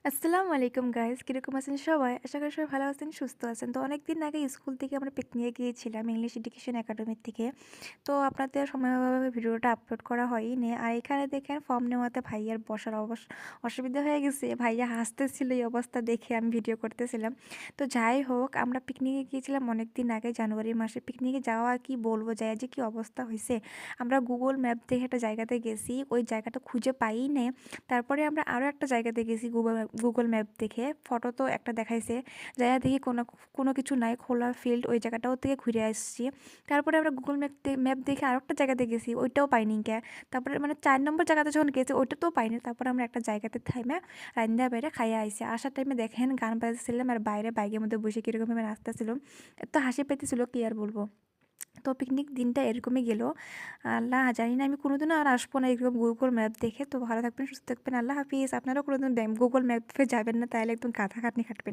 আসসালামু আলাইকুম গাইস, কিরকম আছেন সবাই? আশা করি সবাই ভালো আছেন, সুস্থ আছেন। তো অনেকদিন আগে স্কুল থেকে আমরা পিকনিকে গিয়েছিলাম ইংলিশ এডুকেশন একাডেমি থেকে। তো আপনাদের সময়ভাবে ভিডিওটা আপলোড করা হয়নি। আর এখানে দেখেন ফর্ম নেওয়াতে ভাইয়ার বসার অসুবিধা হয়ে গেছে। ভাইয়া হাসতেছিল এই অবস্থা দেখে, আমি ভিডিও করতেছিলাম। তো যাই হোক, আমরা পিকনিকে গিয়েছিলাম অনেকদিন আগে জানুয়ারি মাসে। পিকনিকে যাওয়া আর কি বলবো, যায় যে কি অবস্থা হয়েছে। আমরা গুগল ম্যাপ দেখে একটা জায়গাতে গেছি, ওই জায়গাটা খুঁজে পাই না। তারপরে আমরা আরও একটা জায়গাতে গেছি গুগল ম্যাপ দেখে। ফটো তো একটা দেখাইছে, যাইয়া দেখি কোনো কোনো কিছু নাই, খোলা ফিল্ড। ওই জায়গাটাও থেকে ঘুরে আসছি। তারপরে আমরা গুগল ম্যাপ দেখে আরও একটা জায়গাতে গেছি, ওইটাও পাইনি কে। তারপরে মানে 4 নম্বর জায়গাতে যখন গেছি ওইটাতেও পাইনি। তারপরে আমরা একটা জায়গাতে থাইমে রান্না বাইরে খাইয়া আইসি। আসার টাইমে দেখেন গান বাজছিলাম আর বাইরে বাইকের মধ্যে বসে কীরকমভাবে নাচতেছিল। এত হাসি পেতেছিল কি আর বলবো। তো পিকনিক দিনটা এরকমই গেল। আল্লাহ, জানি না আমি কোনোদিনও আর আসবো না এরকম গুগল ম্যাপ দেখে। তো ভালো থাকবেন, সুস্থ থাকবেন, আল্লাহ হাফিজ। আপনারাও কোনোদিন গুগল ম্যাপে যাবেন না, তাহলে একদম গাধা খাটনি খাটবেন।